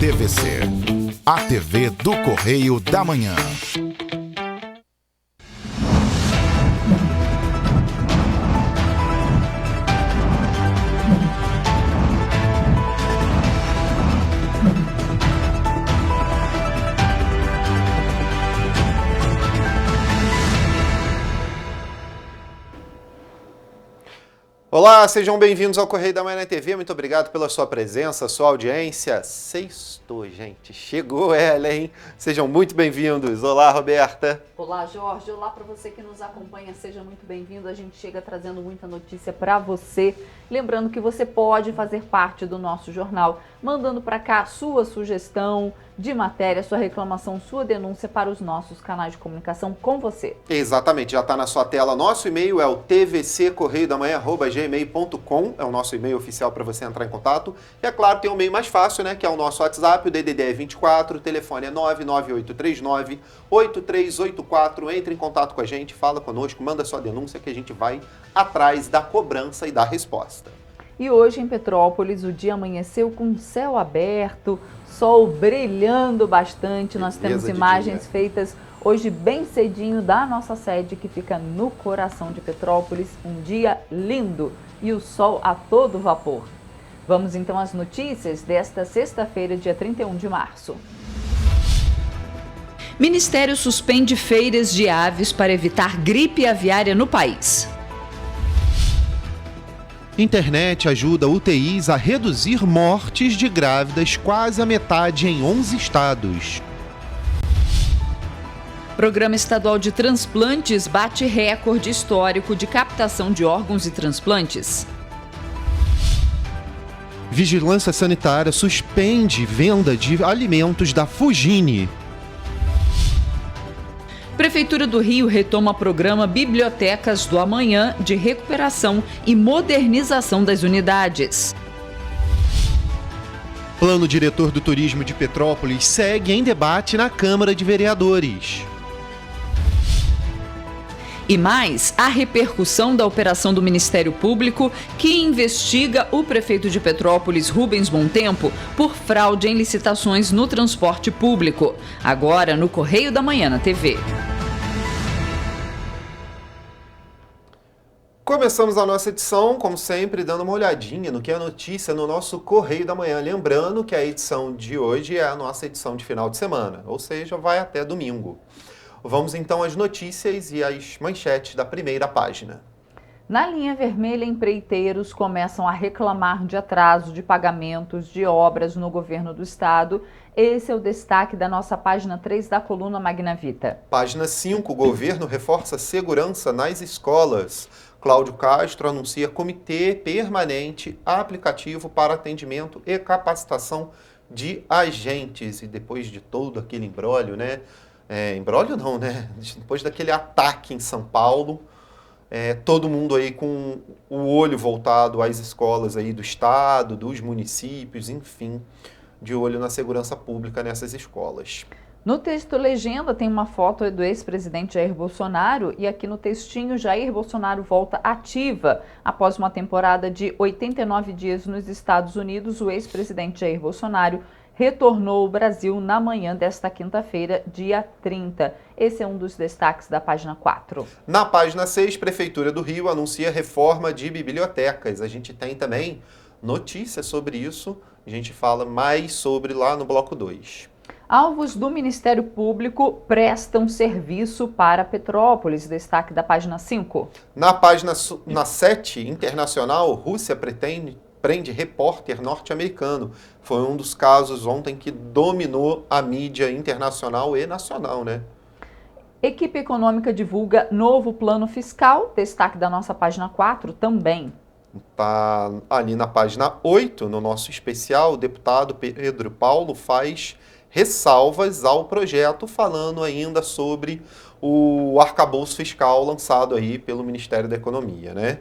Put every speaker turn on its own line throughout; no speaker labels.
TVC, a TV do Correio da Manhã.
Olá, sejam bem-vindos ao Correio da Manhã na TV. Muito obrigado pela sua presença, sua audiência. Sextou, gente. Chegou ela, hein? Sejam muito bem-vindos. Olá, Roberta.
Olá, Jorge. Olá para você que nos acompanha. Seja muito bem-vindo. A gente chega trazendo muita notícia para você. Lembrando que você pode fazer parte do nosso jornal, mandando para cá sua sugestão de matéria, sua reclamação, sua denúncia para os nossos canais de comunicação com você.
Exatamente, já está na sua tela. Nosso e-mail é o tvccorreiodamanhã@gmail.com, é o nosso e-mail oficial para você entrar em contato. E é claro, tem um e-mail mais fácil, né, que é o nosso WhatsApp, o DDD é 24, o telefone é 99839-8384. Entre em contato com a gente, fala conosco, manda sua denúncia que a gente vai atrás da cobrança e da resposta.
E hoje em Petrópolis o dia amanheceu com céu aberto, sol brilhando bastante. Nós temos imagens feitas hoje bem cedinho da nossa sede que fica no coração de Petrópolis. Um dia lindo e o sol a todo vapor. Vamos então às notícias desta sexta-feira, dia 31 de março.
Ministério suspende feiras de aves para evitar gripe aviária no país.
Internet ajuda UTIs a reduzir mortes de grávidas quase a metade em 11 estados.
Programa Estadual de Transplantes bate recorde histórico de captação de órgãos e transplantes.
Vigilância Sanitária suspende venda de alimentos da Fugini.
Prefeitura do Rio retoma programa Bibliotecas do Amanhã de recuperação e modernização das unidades.
Plano diretor do turismo de Petrópolis segue em debate na Câmara de Vereadores.
E mais, a repercussão da operação do Ministério Público que investiga o prefeito de Petrópolis, Rubens Montempo, por fraude em licitações no transporte público. Agora no Correio da Manhã na TV.
Começamos a nossa edição, como sempre, dando uma olhadinha no que é notícia no nosso Correio da Manhã. Lembrando que a edição de hoje é a nossa edição de final de semana, ou seja, vai até domingo. Vamos então às notícias e às manchetes da primeira página.
Na linha vermelha, empreiteiros começam a reclamar de atraso de pagamentos de obras no governo do estado. Esse é o destaque da nossa página 3 da coluna Magna Vita.
Página 5, o governo reforça segurança nas escolas. Cláudio Castro anuncia comitê permanente aplicativo para atendimento e capacitação de agentes. E depois de todo aquele imbróglio, né? Imbróglio não, né? Depois daquele ataque em São Paulo, todo mundo aí com o olho voltado às escolas aí do estado, dos municípios, enfim, de olho na segurança pública nessas escolas.
No texto legenda tem uma foto do ex-presidente Jair Bolsonaro e aqui no textinho Jair Bolsonaro volta ativa. Após uma temporada de 89 dias nos Estados Unidos, o ex-presidente Jair Bolsonaro retornou ao Brasil na manhã desta quinta-feira, dia 30. Esse é um dos destaques da página 4.
Na página 6, Prefeitura do Rio anuncia reforma de bibliotecas. A gente tem também notícias sobre isso. A gente fala mais sobre lá no bloco 2.
Alvos do Ministério Público prestam serviço para Petrópolis. Destaque da página 5.
Na página 7, internacional, Rússia prende repórter norte-americano. Foi um dos casos ontem que dominou a mídia internacional e nacional, né?
Equipe Econômica divulga novo plano fiscal. Destaque da nossa página 4 também.
Tá ali na página 8, no nosso especial, o deputado Pedro Paulo faz ressalvas ao projeto, falando ainda sobre o arcabouço fiscal lançado aí pelo Ministério da Economia, né?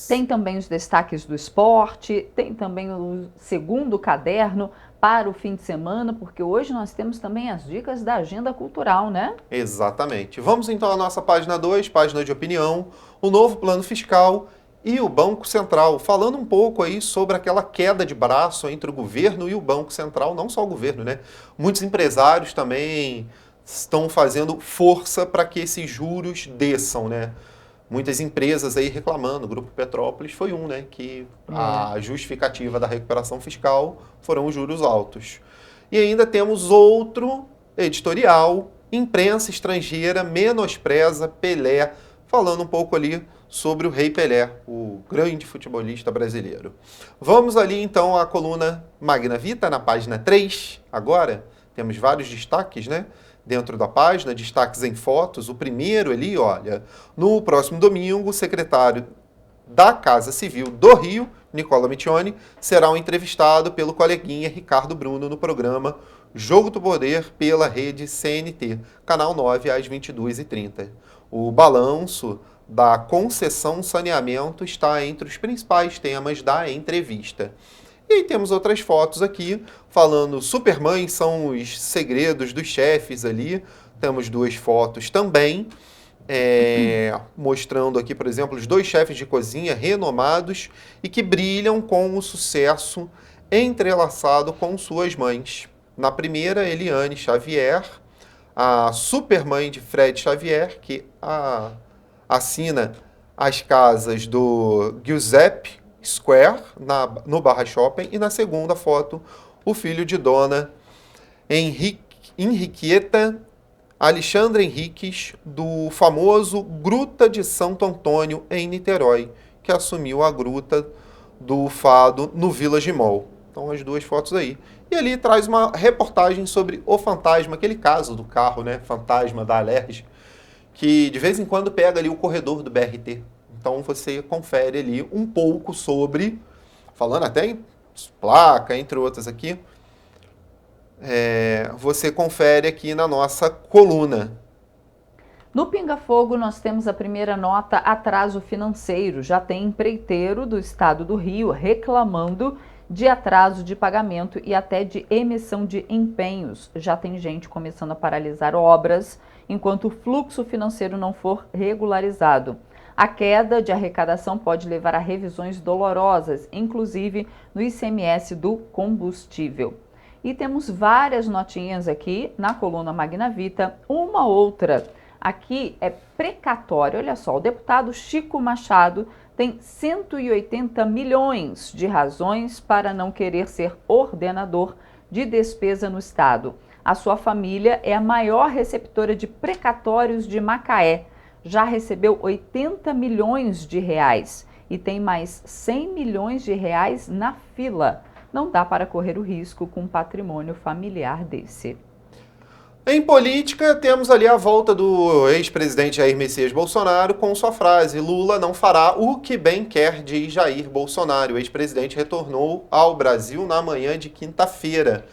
Tem também os destaques do esporte, tem também o segundo caderno para o fim de semana, porque hoje nós temos também as dicas da agenda cultural, né?
Exatamente. Vamos então à nossa página 2, página de opinião, o novo plano fiscal e o Banco Central, falando um pouco aí sobre aquela queda de braço entre o governo e o Banco Central, não só o governo, né? Muitos empresários também estão fazendo força para que esses juros desçam, né? Muitas empresas aí reclamando, o Grupo Petrópolis foi um, né? Que a justificativa da recuperação fiscal foram os juros altos. E ainda temos outro editorial, imprensa estrangeira menospreza Pelé, falando um pouco ali sobre o Rei Pelé, o grande futebolista brasileiro. Vamos ali então à coluna Magna Vita, na página 3, agora. Temos vários destaques, né? Dentro da página, destaques em fotos. O primeiro ali, olha, no próximo domingo, o secretário da Casa Civil do Rio, Nicola Michioni, será entrevistado pelo coleguinha Ricardo Bruno no programa Jogo do Poder pela rede CNT, canal 9 às 22h30. O balanço da concessão saneamento está entre os principais temas da entrevista. E aí temos outras fotos aqui, falando Supermãe são os segredos dos chefes ali. Temos duas fotos também, mostrando aqui, por exemplo, os dois chefes de cozinha renomados e que brilham com o sucesso entrelaçado com suas mães. Na primeira, Eliane Xavier, a supermãe de Fred Xavier, que assina as casas do Giuseppe Square, no Barra Shopping. E na segunda foto, o filho de Dona Henriqueta Alexandre Henriques, do famoso Gruta de Santo Antônio, em Niterói, que assumiu a Gruta do Fado no Village Mall. Então, as duas fotos aí. E ali traz uma reportagem sobre o fantasma, aquele caso do carro, né, fantasma da Alerj, que de vez em quando pega ali o corredor do BRT. Então, você confere ali um pouco sobre, falando até em placa, entre outras aqui, você confere aqui na nossa coluna.
No Pinga Fogo, nós temos a primeira nota, atraso financeiro. Já tem empreiteiro do estado do Rio reclamando de atraso de pagamento e até de emissão de empenhos. Já tem gente começando a paralisar obras enquanto o fluxo financeiro não for regularizado. A queda de arrecadação pode levar a revisões dolorosas, inclusive no ICMS do combustível. E temos várias notinhas aqui na coluna Magna Vita. Uma outra aqui é precatório. Olha só, o deputado Chico Machado tem 180 milhões de razões para não querer ser ordenador de despesa no estado. A sua família é a maior receptora de precatórios de Macaé. Já recebeu 80 milhões de reais e tem mais 100 milhões de reais na fila. Não dá para correr o risco com um patrimônio familiar desse.
Em política, temos ali a volta do ex-presidente Jair Messias Bolsonaro com sua frase: Lula não fará o que bem quer, diz Jair Bolsonaro. O ex-presidente retornou ao Brasil na manhã de quinta-feira.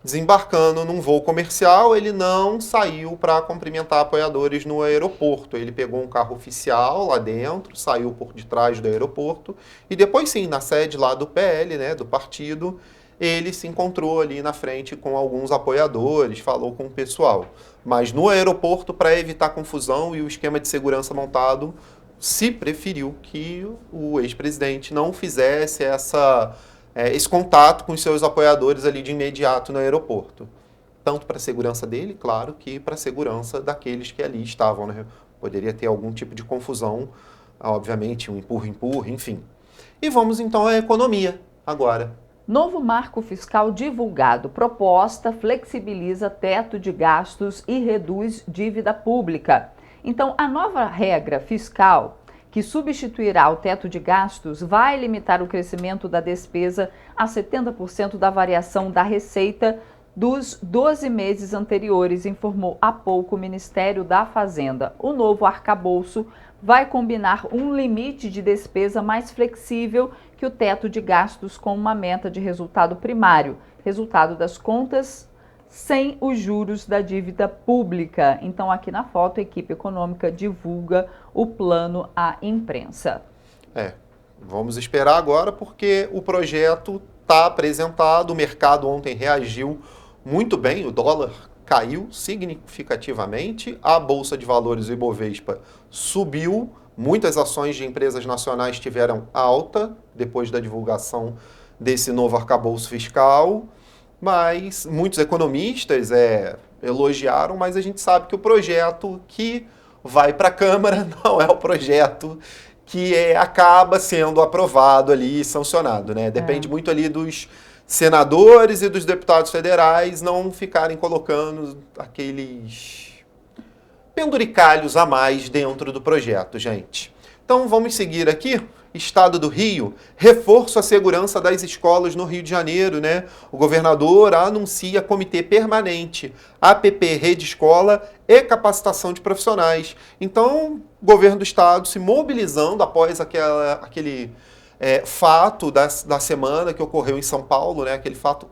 Desembarcando num voo comercial, ele não saiu para cumprimentar apoiadores no aeroporto. Ele pegou um carro oficial lá dentro, saiu por detrás do aeroporto e depois sim, na sede lá do PL, né, do partido, ele se encontrou ali na frente com alguns apoiadores, falou com o pessoal. Mas no aeroporto, para evitar confusão e o esquema de segurança montado, se preferiu que o ex-presidente não fizesse esse contato com os seus apoiadores ali de imediato no aeroporto. Tanto para a segurança dele, claro, que para a segurança daqueles que ali estavam, né? Poderia ter algum tipo de confusão, obviamente, um empurra-empurra, enfim. E vamos então à economia agora.
Novo marco fiscal divulgado. Proposta flexibiliza teto de gastos e reduz dívida pública. Então, a nova regra fiscal que substituirá o teto de gastos vai limitar o crescimento da despesa a 70% da variação da receita dos 12 meses anteriores, informou há pouco o Ministério da Fazenda. O novo arcabouço vai combinar um limite de despesa mais flexível que o teto de gastos com uma meta de resultado primário, resultado das contas sem os juros da dívida pública. Então, aqui na foto, a equipe econômica divulga o plano à imprensa.
Vamos esperar agora, porque o projeto está apresentado, o mercado ontem reagiu muito bem, o dólar caiu significativamente, a Bolsa de Valores, o Ibovespa, subiu Muitas ações de empresas nacionais tiveram alta depois da divulgação desse novo arcabouço fiscal, mas muitos economistas elogiaram, mas a gente sabe que o projeto que vai para a Câmara não é o projeto que acaba sendo aprovado ali e sancionado, né? Depende muito ali dos senadores e dos deputados federais não ficarem colocando aqueles penduricalhos a mais dentro do projeto, gente. Então vamos seguir aqui. Estado do Rio, reforço à segurança das escolas no Rio de Janeiro, né? O governador anuncia comitê permanente, APP Rede Escola e capacitação de profissionais. Então, o governo do estado se mobilizando após aquele fato da semana que ocorreu em São Paulo, né? Aquele fato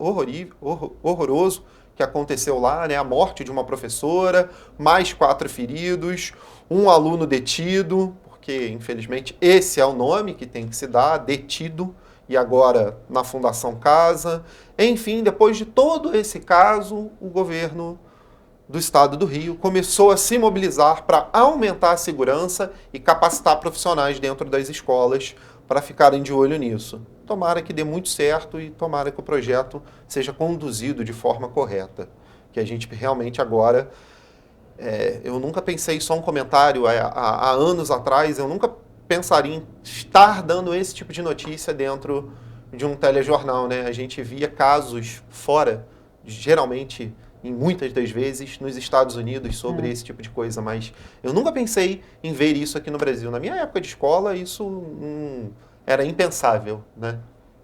horroroso que aconteceu lá, né? A morte de uma professora, mais 4 feridos, um aluno detido, porque, infelizmente, esse é o nome que tem que se dar, detido, e agora na Fundação Casa. Enfim, depois de todo esse caso, o governo do estado do Rio começou a se mobilizar para aumentar a segurança e capacitar profissionais dentro das escolas para ficarem de olho nisso. Tomara que dê muito certo e tomara que o projeto seja conduzido de forma correta. Que a gente realmente agora... eu nunca pensei, só um comentário, há anos atrás, eu nunca pensaria em estar dando esse tipo de notícia dentro de um telejornal, né? A gente via casos fora, geralmente, em muitas das vezes, nos Estados Unidos, sobre esse tipo de coisa, mas eu nunca pensei em ver isso aqui no Brasil. Na minha época de escola, isso era impensável, né?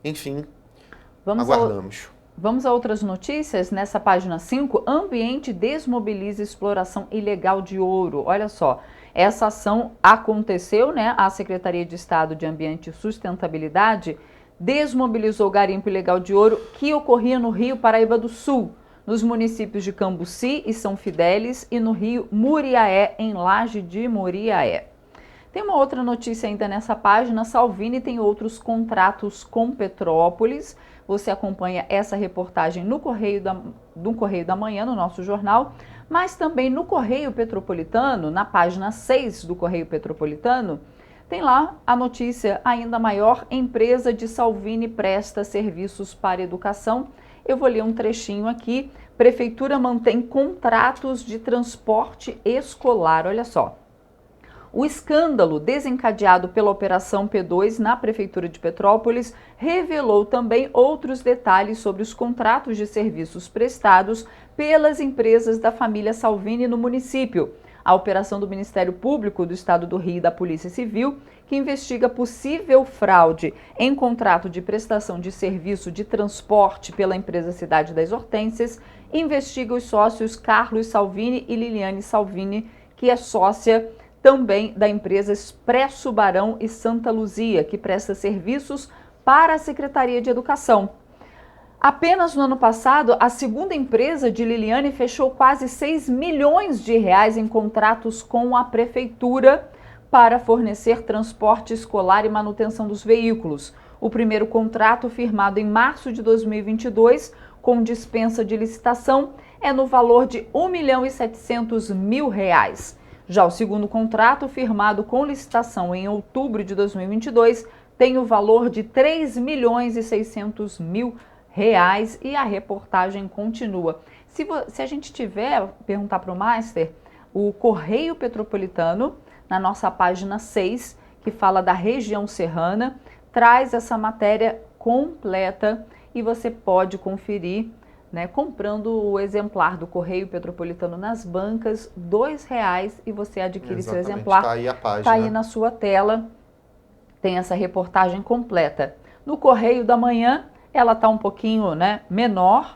Enfim, aguardamos.
Vamos a outras notícias. Nessa página 5, ambiente desmobiliza exploração ilegal de ouro. Olha só, essa ação aconteceu, né? A Secretaria de Estado de Ambiente e Sustentabilidade desmobilizou o garimpo ilegal de ouro que ocorria no Rio Paraíba do Sul, nos municípios de Cambuci e São Fidélis e no Rio Muriaé, em Laje de Muriaé. Tem uma outra notícia ainda nessa página. Salvini tem outros contratos com Petrópolis. Você acompanha essa reportagem no Correio da Manhã, no nosso jornal, mas também no Correio Petropolitano, na página 6 do Correio Petropolitano, tem lá a notícia ainda maior: empresa de Salvini presta serviços para educação. Eu vou ler um trechinho aqui. Prefeitura mantém contratos de transporte escolar. Olha só. O escândalo desencadeado pela Operação P2 na Prefeitura de Petrópolis revelou também outros detalhes sobre os contratos de serviços prestados pelas empresas da família Salvini no município. A operação do Ministério Público do Estado do Rio e da Polícia Civil, que investiga possível fraude em contrato de prestação de serviço de transporte pela empresa Cidade das Hortênsias, investiga os sócios Carlos Salvini e Liliane Salvini, que é sócia também da empresa Expresso Barão e Santa Luzia, que presta serviços para a Secretaria de Educação. Apenas no ano passado, a segunda empresa de Liliane fechou quase 6 milhões de reais em contratos com a Prefeitura para fornecer transporte escolar e manutenção dos veículos. O primeiro contrato, firmado em março de 2022, com dispensa de licitação, é no valor de R$ 1.700.000. Já o segundo contrato, firmado com licitação em outubro de 2022, tem o valor de R$ 3.600.000 e a reportagem continua. Se a gente tiver, perguntar para o Master, o Correio Petropolitano, na nossa página 6, que fala da região serrana, traz essa matéria completa e você pode conferir, né, comprando o exemplar do Correio Petropolitano nas bancas, R$ 2,00, e você adquire seu exemplar.
Está aí a página.
Está aí na sua tela, tem essa reportagem completa. No Correio da Manhã, ela está um pouquinho, né, menor,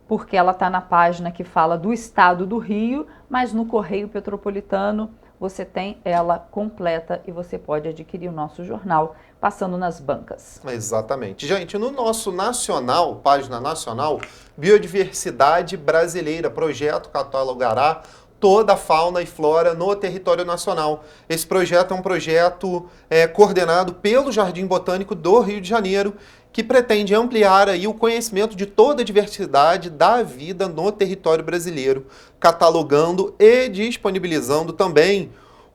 porque ela está na página que fala do Estado do Rio, mas no Correio Petropolitano você tem ela completa e você pode adquirir o nosso jornal passando nas bancas.
Exatamente. Gente, no nosso nacional, página nacional, Biodiversidade Brasileira, projeto catalogará toda a fauna e flora no território nacional. Esse projeto é um projeto coordenado pelo Jardim Botânico do Rio de Janeiro, que pretende ampliar aí o conhecimento de toda a diversidade da vida no território brasileiro, catalogando e disponibilizando também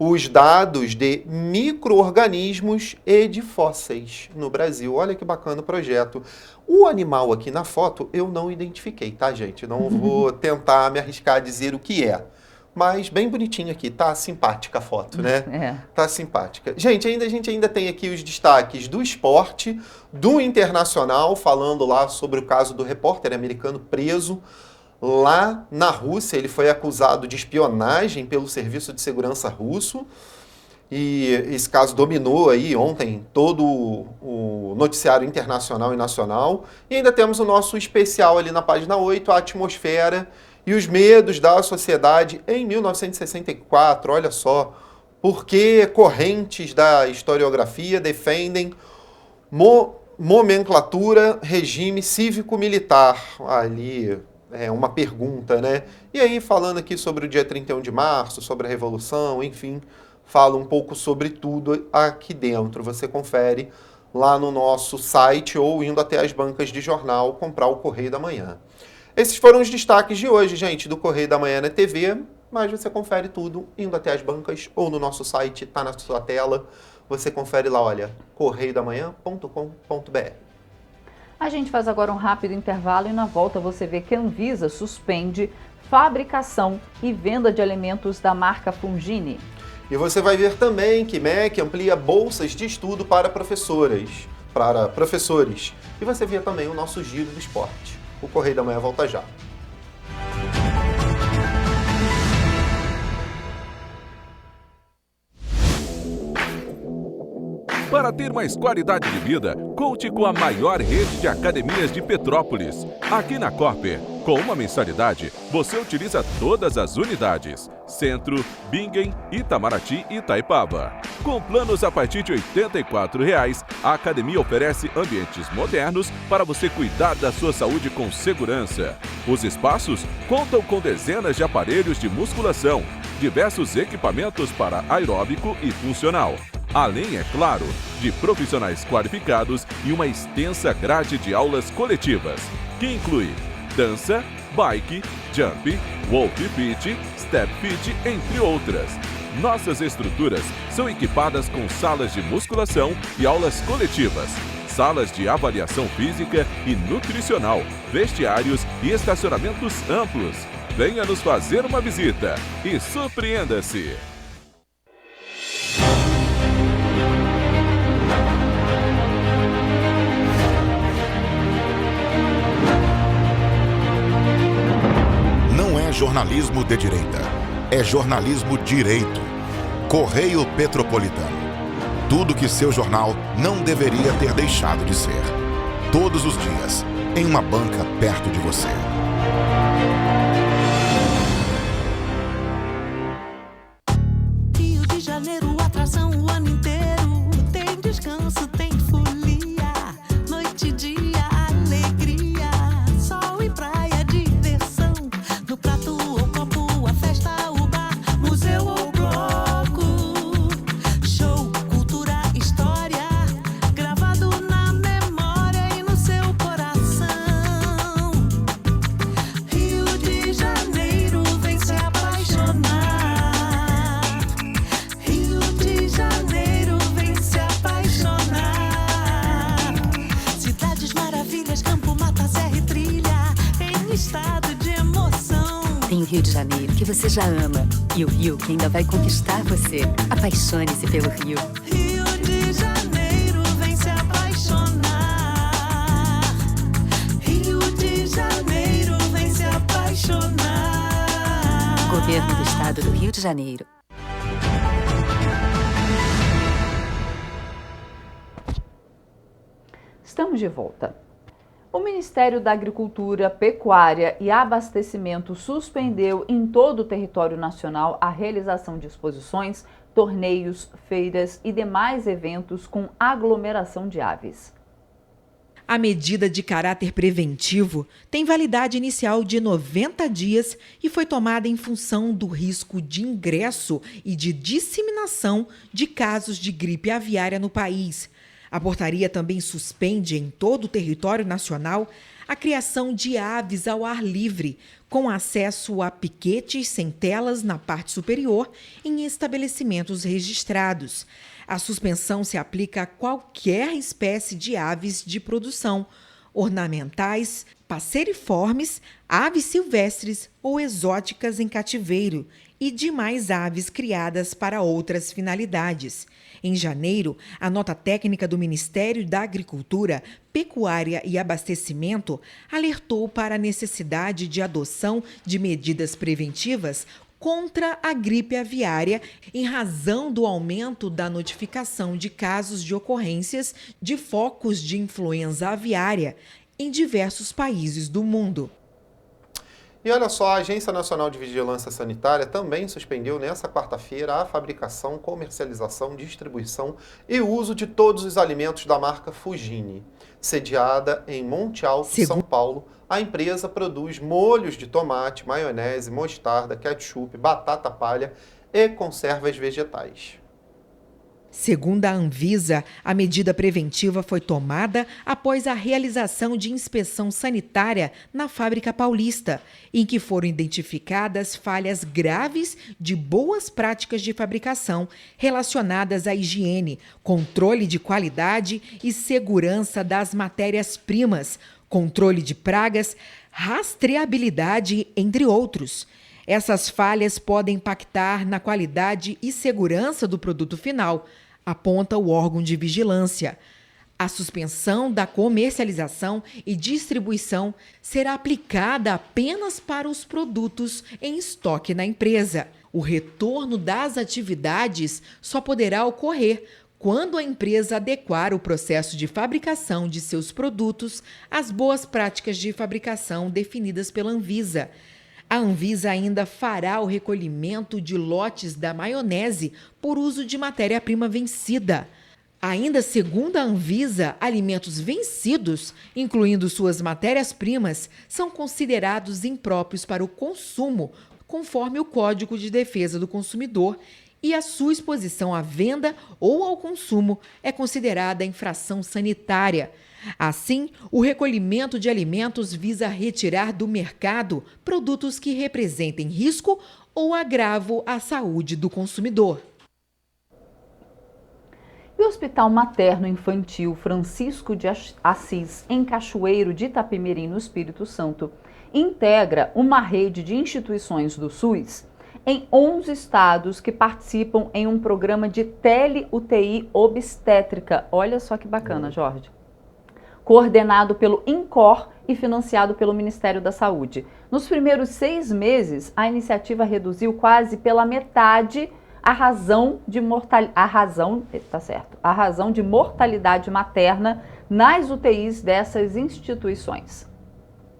os dados de micro-organismos e de fósseis no Brasil. Olha que bacana o projeto. O animal aqui na foto eu não identifiquei, tá, gente? Não vou tentar me arriscar a dizer o que é. Mas bem bonitinho aqui, tá simpática a foto, né?
É.
Tá simpática. Gente, a gente ainda tem aqui os destaques do esporte, do internacional, falando lá sobre o caso do repórter americano preso lá na Rússia. Ele foi acusado de espionagem pelo Serviço de Segurança russo. E esse caso dominou aí ontem todo o noticiário internacional e nacional. E ainda temos o nosso especial ali na página 8, a atmosfera e os medos da sociedade em 1964. Olha só, por que correntes da historiografia defendem nomenclatura regime cívico-militar? Ali é uma pergunta, né? E aí, falando aqui sobre o dia 31 de março, sobre a Revolução, enfim, fala um pouco sobre tudo aqui dentro. Você confere lá no nosso site ou indo até as bancas de jornal comprar o Correio da Manhã. Esses foram os destaques de hoje, gente, do Correio da Manhã na TV, mas você confere tudo indo até as bancas ou no nosso site, tá na sua tela. Você confere lá, olha, correiodamanhã.com.br.
A gente faz agora um rápido intervalo e na volta você vê que a Anvisa suspende fabricação e venda de alimentos da marca Fungini.
E você vai ver também que MEC amplia bolsas de estudo para professores. E você vê também o nosso giro do esporte. O Correio da Manhã volta já.
Para ter mais qualidade de vida, conte com a maior rede de academias de Petrópolis. Aqui na Corper, com uma mensalidade, você utiliza todas as unidades. Centro, Bingen, Itamaraty e Itaipava. Com planos a partir de R$ 84,00, a academia oferece ambientes modernos para você cuidar da sua saúde com segurança. Os espaços contam com dezenas de aparelhos de musculação, diversos equipamentos para aeróbico e funcional. Além, é claro, de profissionais qualificados e uma extensa grade de aulas coletivas, que inclui dança, bike, jump, wolf fit, step fit, entre outras. Nossas estruturas são equipadas com salas de musculação e aulas coletivas, salas de avaliação física e nutricional, vestiários e estacionamentos amplos. Venha nos fazer uma visita e surpreenda-se!
Jornalismo de direita. É jornalismo direito. Correio Petropolitano. Tudo que seu jornal não deveria ter deixado de ser. Todos os dias, em uma banca perto de você.
Rio de Janeiro, atração o ano inteiro. Tem descanso, tem folia. Noite e dia, alegria. Sol e praia, diversão. No prato ou copo, a festa, o bar, museu ou bloco. Show, cultura, história, gravado na memória e no seu coração. Rio de Janeiro, vem se apaixonar. Rio de Janeiro, vem se apaixonar. Cidades maravilhas, campo, mata, serra e trilha, em estado de emoção.
Tem o Rio de Janeiro, que você já ama, e o Rio, que ainda vai conquistar você. Apaixone-se pelo Rio.
Rio de Janeiro, vem se apaixonar. Rio de Janeiro, vem se apaixonar.
Governo do Estado do Rio de Janeiro.
Estamos de volta. O Ministério da Agricultura, Pecuária e Abastecimento suspendeu em todo o território nacional a realização de exposições, torneios, feiras e demais eventos com aglomeração de aves.
A medida de caráter preventivo tem validade inicial de 90 dias e foi tomada em função do risco de ingresso e de disseminação de casos de gripe aviária no país. A portaria também suspende em todo o território nacional a a criação de aves ao ar livre, com acesso a piquetes sem telas na parte superior em estabelecimentos registrados. A suspensão se aplica a qualquer espécie de aves de produção, ornamentais, passeriformes, aves silvestres ou exóticas em cativeiro e demais aves criadas para outras finalidades. Em janeiro, a nota técnica do Ministério da Agricultura, Pecuária e Abastecimento alertou para a necessidade de adoção de medidas preventivas contra a gripe aviária em razão do aumento da notificação de casos de ocorrências de focos de influenza aviária em diversos países do mundo.
E olha só, a Agência Nacional de Vigilância Sanitária também suspendeu nesta quarta-feira a fabricação, comercialização, distribuição e uso de todos os alimentos da marca Fugini. Sediada em Monte Alto, São Paulo, a empresa produz molhos de tomate, maionese, mostarda, ketchup, batata palha e conservas vegetais.
Segundo a Anvisa, a medida preventiva foi tomada após a realização de inspeção sanitária na fábrica paulista, em que foram identificadas falhas graves de boas práticas de fabricação relacionadas à higiene, controle de qualidade e segurança das matérias-primas, controle de pragas, rastreabilidade, entre outros. Essas falhas podem impactar na qualidade e segurança do produto final, aponta o órgão de vigilância. A suspensão da comercialização e distribuição será aplicada apenas para os produtos em estoque na empresa. O retorno das atividades só poderá ocorrer quando a empresa adequar o processo de fabricação de seus produtos às boas práticas de fabricação definidas pela Anvisa. A Anvisa ainda fará o recolhimento de lotes da maionese por uso de matéria-prima vencida. Ainda segundo a Anvisa, alimentos vencidos, incluindo suas matérias-primas, são considerados impróprios para o consumo, conforme o Código de Defesa do Consumidor, e a sua exposição à venda ou ao consumo é considerada infração sanitária. Assim, o recolhimento de alimentos visa retirar do mercado produtos que representem risco ou agravo à saúde do consumidor.
E o Hospital Materno Infantil Francisco de Assis, em Cachoeiro de Itapemirim, no Espírito Santo, integra uma rede de instituições do SUS em 11 estados que participam em um programa de tele-UTI obstétrica. Olha só que bacana, Jorge. Coordenado pelo INCOR e financiado pelo Ministério da Saúde. Nos primeiros 6 meses, a iniciativa reduziu quase pela metade a razão de mortalidade materna nas UTIs dessas instituições.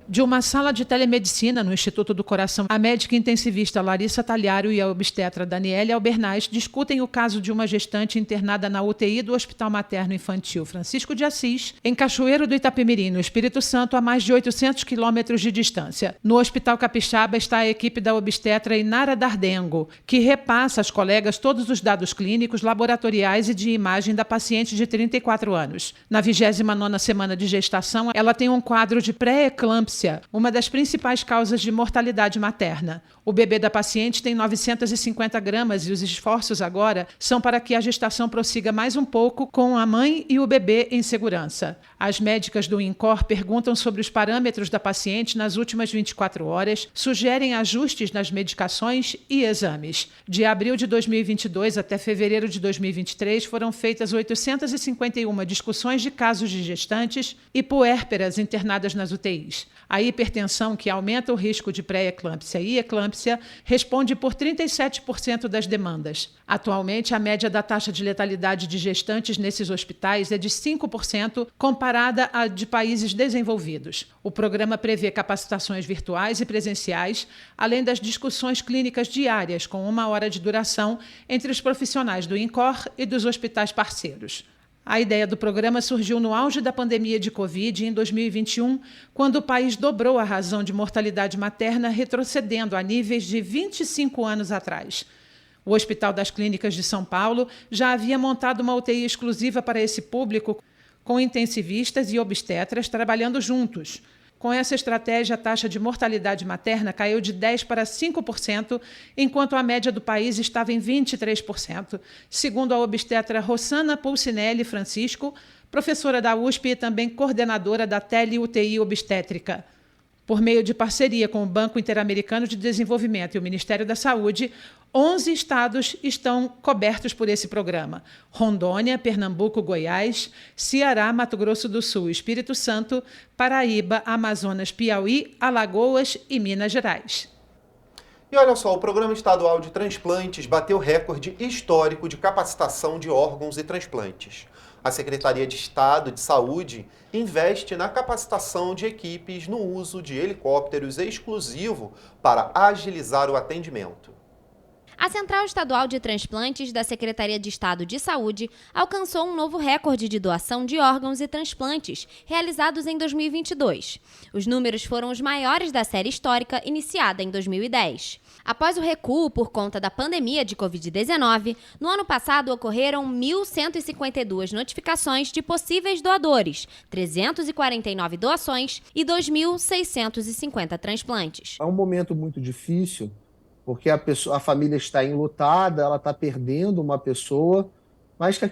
De uma sala de telemedicina no Instituto do Coração, a médica intensivista Larissa Talhário e a obstetra Daniele Albernaz discutem o caso de uma gestante internada na UTI do Hospital Materno Infantil Francisco de Assis, em Cachoeiro do Itapemirim, no Espírito Santo, a mais de 800 quilômetros de distância. No Hospital Capixaba está a equipe da obstetra Inara Dardengo, que repassa às colegas todos os dados clínicos, laboratoriais e de imagem da paciente de 34 anos. Na 29ª semana de gestação, ela tem um quadro de pré-eclâmpsia, uma das principais causas de mortalidade materna. O bebê da paciente tem 950 gramas e os esforços agora são para que a gestação prossiga mais um pouco com a mãe e o bebê em segurança. As médicas do INCOR perguntam sobre os parâmetros da paciente nas últimas 24 horas, sugerem ajustes nas medicações e exames. De abril de 2022 até fevereiro de 2023 foram feitas 851 discussões de casos de gestantes e puérperas internadas nas UTIs. A hipertensão, que aumenta o risco de pré-eclâmpsia e eclâmpsia, responde por 37% das demandas. Atualmente, a média da taxa de letalidade de gestantes nesses hospitais é de 5%, comparada à de países desenvolvidos. O programa prevê capacitações virtuais e presenciais, além das discussões clínicas diárias, com 1 hora de duração, entre os profissionais do INCOR e dos hospitais parceiros. A ideia do programa surgiu no auge da pandemia de Covid em 2021, quando o país dobrou a razão de mortalidade materna, retrocedendo a níveis de 25 anos atrás. O Hospital das Clínicas de São Paulo já havia montado uma UTI exclusiva para esse público, com intensivistas e obstetras trabalhando juntos. Com essa estratégia, a taxa de mortalidade materna caiu de 10% para 5%, enquanto a média do país estava em 23%, segundo a obstetra Rossana Pulcinelli Francisco, professora da USP e também coordenadora da Tele-UTI Obstétrica. Por meio de parceria com o Banco Interamericano de Desenvolvimento e o Ministério da Saúde, 11 estados estão cobertos por esse programa: Rondônia, Pernambuco, Goiás, Ceará, Mato Grosso do Sul, Espírito Santo, Paraíba, Amazonas, Piauí, Alagoas e Minas Gerais.
E olha só, o Programa Estadual de Transplantes bateu recorde histórico de capacitação de órgãos e transplantes. A Secretaria de Estado de Saúde investe na capacitação de equipes no uso de helicópteros exclusivo para agilizar o atendimento.
A Central Estadual de Transplantes da Secretaria de Estado de Saúde alcançou um novo recorde de doação de órgãos e transplantes realizados em 2022. Os números foram os maiores da série histórica iniciada em 2010. Após o recuo por conta da pandemia de Covid-19, no ano passado ocorreram 1.152 notificações de possíveis doadores, 349 doações e 2.650 transplantes.
É um momento muito difícil, porque a família está enlutada, ela está perdendo uma pessoa, mas que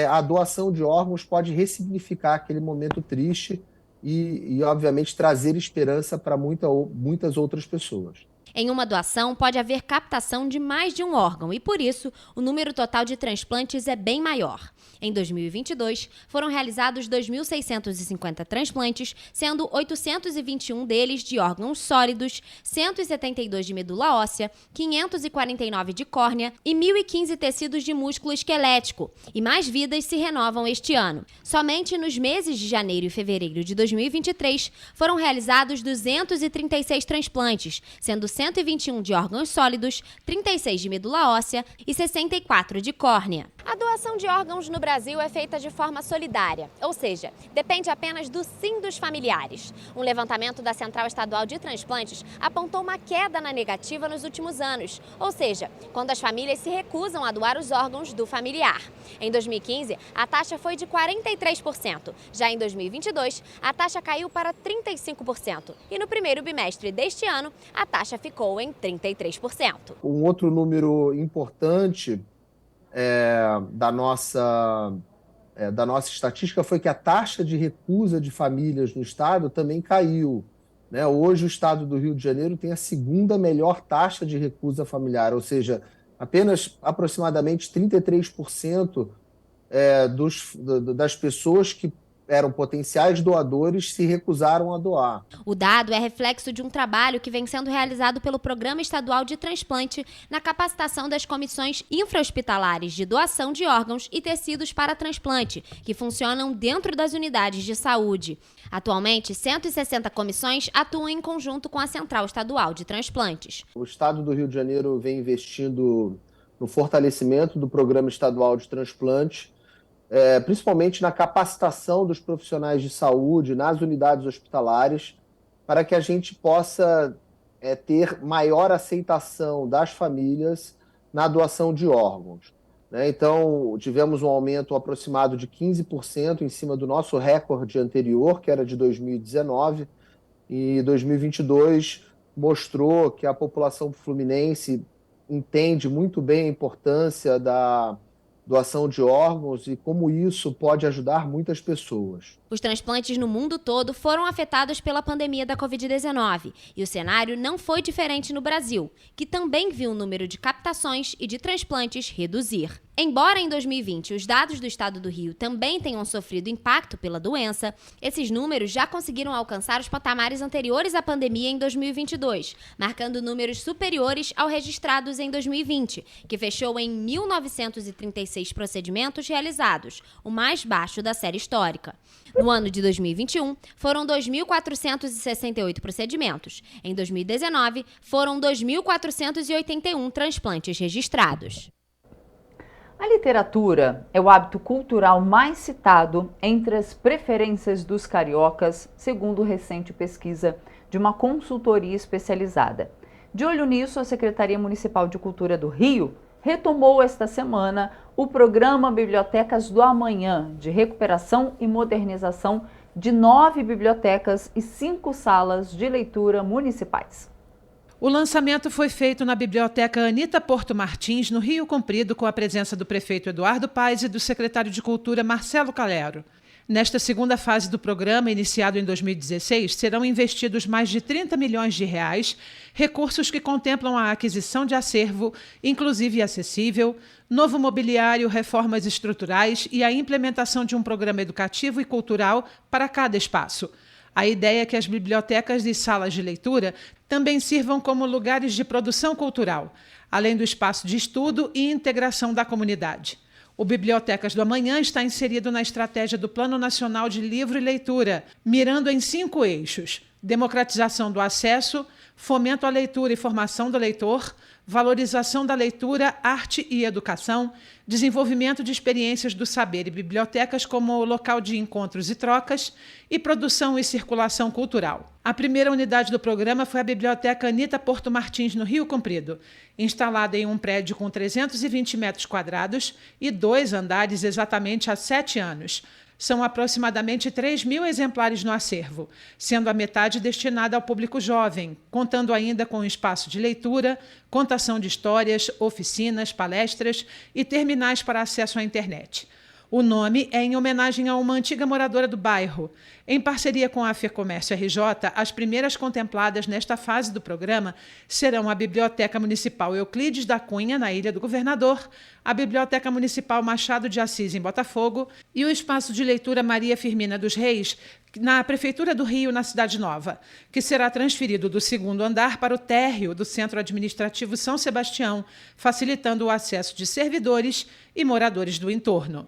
a doação de órgãos pode ressignificar aquele momento triste e obviamente, trazer esperança para muitas outras pessoas.
Em uma doação, pode haver captação de mais de um órgão e, por isso, o número total de transplantes é bem maior. Em 2022, foram realizados 2.650 transplantes, sendo 821 deles de órgãos sólidos, 172 de medula óssea, 549 de córnea e 1.015 tecidos de músculo esquelético. E mais vidas se renovam este ano. Somente nos meses de janeiro e fevereiro de 2023, foram realizados 236 transplantes, sendo 121 de órgãos sólidos, 36 de medula óssea e 64 de córnea. A doação de órgãos no Brasil é feita de forma solidária, ou seja, depende apenas do sim dos familiares. Um levantamento da Central Estadual de Transplantes apontou uma queda na negativa nos últimos anos, ou seja, quando as famílias se recusam a doar os órgãos do familiar. Em 2015, a taxa foi de 43%. Já em 2022, a taxa caiu para 35%. E no primeiro bimestre deste ano, a taxa ficou em 33%.
Um outro número importante da nossa estatística foi que a taxa de recusa de famílias no estado também caiu. Hoje o estado do Rio de Janeiro tem a segunda melhor taxa de recusa familiar, ou seja, apenas aproximadamente 33% das pessoas que eram potenciais doadores se recusaram a doar.
O dado é reflexo de um trabalho que vem sendo realizado pelo Programa Estadual de Transplante na capacitação das comissões infra-hospitalares de doação de órgãos e tecidos para transplante, que funcionam dentro das unidades de saúde. Atualmente, 160 comissões atuam em conjunto com a Central Estadual de Transplantes.
O estado do Rio de Janeiro vem investindo no fortalecimento do Programa Estadual de Transplante, principalmente na capacitação dos profissionais de saúde nas unidades hospitalares, para que a gente possa ter maior aceitação das famílias na doação de órgãos. Então, tivemos um aumento aproximado de 15% em cima do nosso recorde anterior, que era de 2019, e 2022 mostrou que a população fluminense entende muito bem a importância da doação de órgãos e como isso pode ajudar muitas pessoas.
Os transplantes no mundo todo foram afetados pela pandemia da Covid-19 e o cenário não foi diferente no Brasil, que também viu o número de captações e de transplantes reduzir. Embora em 2020 os dados do estado do Rio também tenham sofrido impacto pela doença, esses números já conseguiram alcançar os patamares anteriores à pandemia em 2022, marcando números superiores aos registrados em 2020, que fechou em 1.936 procedimentos realizados, o mais baixo da série histórica. No ano de 2021, foram 2.468 procedimentos. Em 2019, foram 2.481 transplantes registrados.
A literatura é o hábito cultural mais citado entre as preferências dos cariocas, segundo recente pesquisa de uma consultoria especializada. De olho nisso, a Secretaria Municipal de Cultura do Rio retomou esta semana o programa Bibliotecas do Amanhã, de recuperação e modernização de 9 bibliotecas e 5 salas de leitura municipais.
O lançamento foi feito na Biblioteca Anita Porto Martins, no Rio Comprido, com a presença do prefeito Eduardo Paes e do secretário de Cultura Marcelo Calero. Nesta segunda fase do programa, iniciado em 2016, serão investidos mais de 30 milhões de reais, recursos que contemplam a aquisição de acervo, inclusive acessível, novo mobiliário, reformas estruturais e a implementação de um programa educativo e cultural para cada espaço. A ideia é que as bibliotecas e salas de leitura também sirvam como lugares de produção cultural, além do espaço de estudo e integração da comunidade. O Bibliotecas do Amanhã está inserido na estratégia do Plano Nacional de Livro e Leitura, mirando em 5 eixos: democratização do acesso, fomento à leitura e formação do leitor, valorização da leitura, arte e educação, desenvolvimento de experiências do saber e bibliotecas como local de encontros e trocas, e produção e circulação cultural. A primeira unidade do programa foi a Biblioteca Anita Porto Martins, no Rio Comprido, instalada em um prédio com 320 metros quadrados e 2 andares exatamente há 7 anos. São aproximadamente 3.000 exemplares no acervo, sendo a metade destinada ao público jovem, contando ainda com espaço de leitura, contação de histórias, oficinas, palestras e terminais para acesso à internet. O nome é em homenagem a uma antiga moradora do bairro. Em parceria com a FEComércio RJ, as primeiras contempladas nesta fase do programa serão a Biblioteca Municipal Euclides da Cunha, na Ilha do Governador, a Biblioteca Municipal Machado de Assis, em Botafogo, e o Espaço de Leitura Maria Firmina dos Reis, na Prefeitura do Rio, na Cidade Nova, que será transferido do 2º andar para o térreo do Centro Administrativo São Sebastião, facilitando o acesso de servidores e moradores do entorno.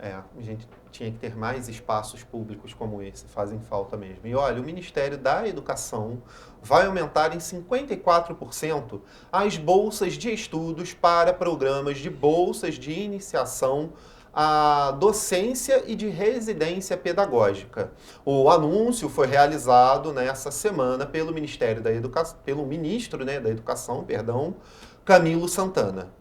A gente tinha que ter mais espaços públicos como esse, fazem falta mesmo. E olha, o Ministério da Educação vai aumentar em 54% as bolsas de estudos para programas de bolsas de iniciação à docência e de residência pedagógica. O anúncio foi realizado nessa semana pelo Ministério da Educação, pelo ministro, da Educação, Camilo Santana.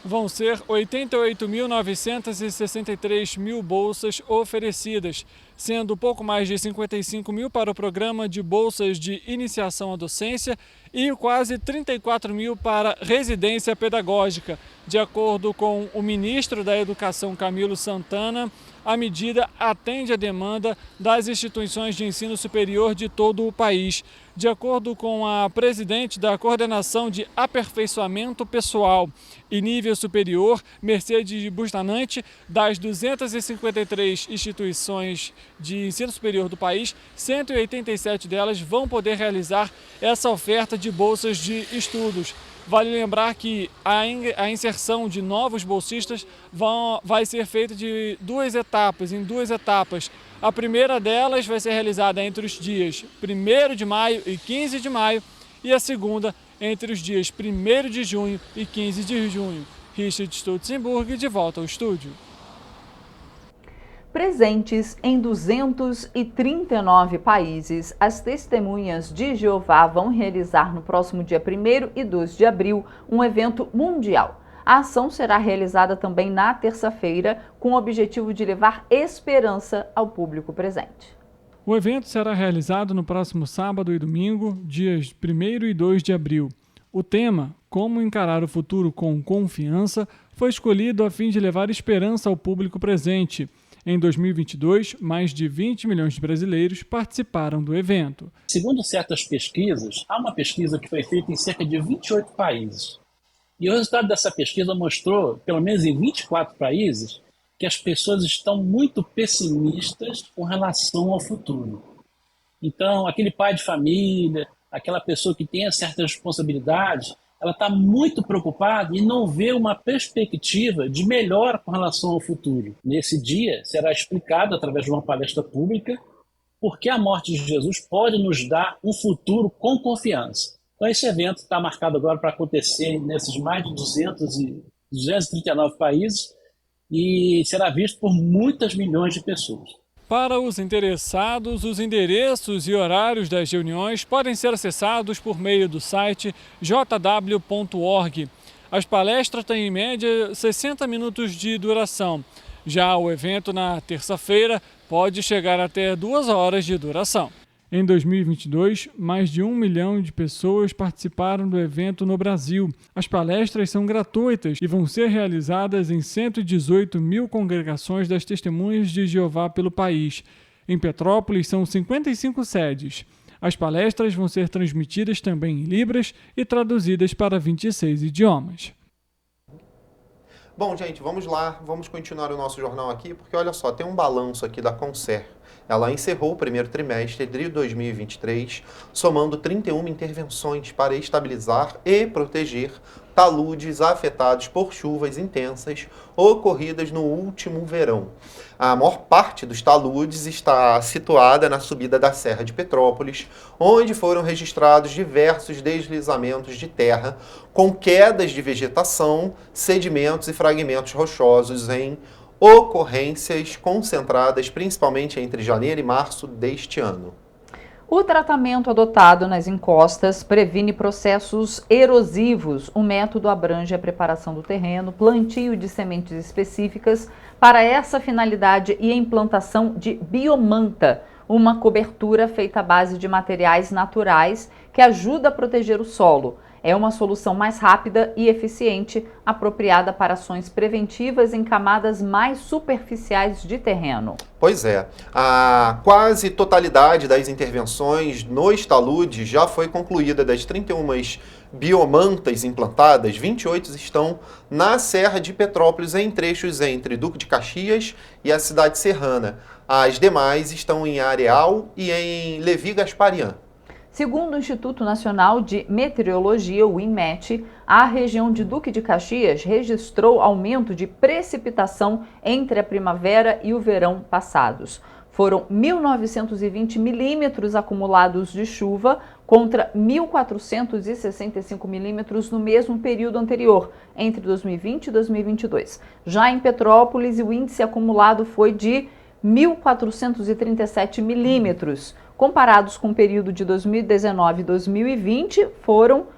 Vão ser 88.963 mil bolsas oferecidas, sendo pouco mais de 55 mil para o programa de bolsas de iniciação à docência e quase 34 mil para residência pedagógica. De acordo com o ministro da Educação, Camilo Santana, a medida atende à demanda das instituições de ensino superior de todo o país. De acordo com a presidente da Coordenação de Aperfeiçoamento Pessoal e Nível Superior, Mercedes Bustanante, das 253 instituições de ensino superior do país, 187 delas vão poder realizar essa oferta de bolsas de estudos. Vale lembrar que a inserção de novos bolsistas vai ser feita em duas etapas. A primeira delas vai ser realizada entre os dias 1º de maio e 15 de maio e a segunda entre os dias 1º de junho e 15 de junho. Richard Stutzenburg, de volta ao estúdio.
Presentes em 239 países, as testemunhas de Jeová vão realizar no próximo dia 1º e 2 de abril um evento mundial. A ação será realizada também na terça-feira, com o objetivo de levar esperança ao público presente.
O evento será realizado no próximo sábado e domingo, dias 1º e 2 de abril. O tema, Como encarar o futuro com confiança, foi escolhido a fim de levar esperança ao público presente. Em 2022, mais de 20 milhões de brasileiros participaram do evento.
Segundo certas pesquisas, há uma pesquisa que foi feita em cerca de 28 países. E o resultado dessa pesquisa mostrou, pelo menos em 24 países, que as pessoas estão muito pessimistas com relação ao futuro. Então, aquele pai de família, aquela pessoa que tem certas responsabilidades, ela está muito preocupada e não vê uma perspectiva de melhora com relação ao futuro. Nesse dia, será explicado, através de uma palestra pública, por que a morte de Jesus pode nos dar um futuro com confiança. Então, esse evento está marcado agora para acontecer nesses mais de 239 países e será visto por muitas milhões de pessoas.
Para os interessados, os endereços e horários das reuniões podem ser acessados por meio do site jw.org. As palestras têm em média 60 minutos de duração. Já o evento na terça-feira pode chegar até 2 horas de duração. Em 2022, mais de 1 milhão de pessoas participaram do evento no Brasil. As palestras são gratuitas e vão ser realizadas em 118 mil congregações das Testemunhas de Jeová pelo país. Em Petrópolis, são 55 sedes. As palestras vão ser transmitidas também em Libras e traduzidas para 26 idiomas.
Bom, gente, vamos lá, vamos continuar o nosso jornal aqui, porque olha só, tem um balanço aqui da Conser. Ela encerrou o primeiro trimestre de 2023, somando 31 intervenções para estabilizar e proteger taludes afetados por chuvas intensas ocorridas no último verão. A maior parte dos taludes está situada na subida da Serra de Petrópolis, onde foram registrados diversos deslizamentos de terra, com quedas de vegetação, sedimentos e fragmentos rochosos em ocorrências concentradas principalmente entre janeiro e março deste ano.
O tratamento adotado nas encostas previne processos erosivos. O método abrange a preparação do terreno, plantio de sementes específicas para essa finalidade e a implantação de biomanta, uma cobertura feita à base de materiais naturais que ajuda a proteger o solo. É uma solução mais rápida e eficiente, apropriada para ações preventivas em camadas mais superficiais de terreno.
Pois é, a quase totalidade das intervenções nos taludes já foi concluída. Das 31 biomantas implantadas, 28 estão na Serra de Petrópolis, em trechos entre Duque de Caxias e a cidade serrana. As demais estão em Areal e em Levi Gasparian.
Segundo o Instituto Nacional de Meteorologia, o INMET, a região de Duque de Caxias registrou aumento de precipitação entre a primavera e o verão passados. Foram 1.920 milímetros acumulados de chuva contra 1.465 milímetros no mesmo período anterior, entre 2020 e 2022. Já em Petrópolis, o índice acumulado foi de 1.437 milímetros. Comparados com o período de 2019 e 2020, foram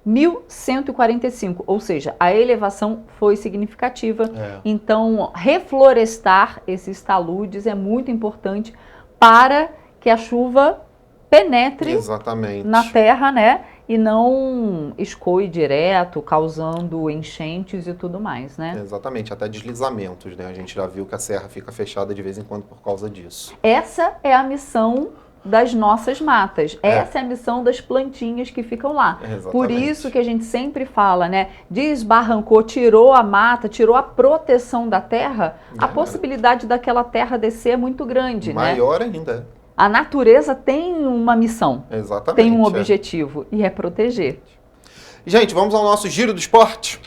1.145, ou seja, a elevação foi significativa. Então, reflorestar esses taludes é muito importante para que a chuva penetre na terra, né? E não escoe direto, causando enchentes e tudo mais, né?
Exatamente, até deslizamentos, né? A gente já viu que a serra fica fechada de vez em quando por causa disso.
Essa é a missão das nossas matas. Essa é a missão das plantinhas que ficam lá. Por isso que a gente sempre fala, né? Desbarrancou, tirou a mata, tirou a proteção da terra, a possibilidade daquela terra descer é muito grande,
Maior ainda.
A natureza tem uma missão, tem um objetivo, e é proteger.
Gente, vamos ao nosso giro do esporte.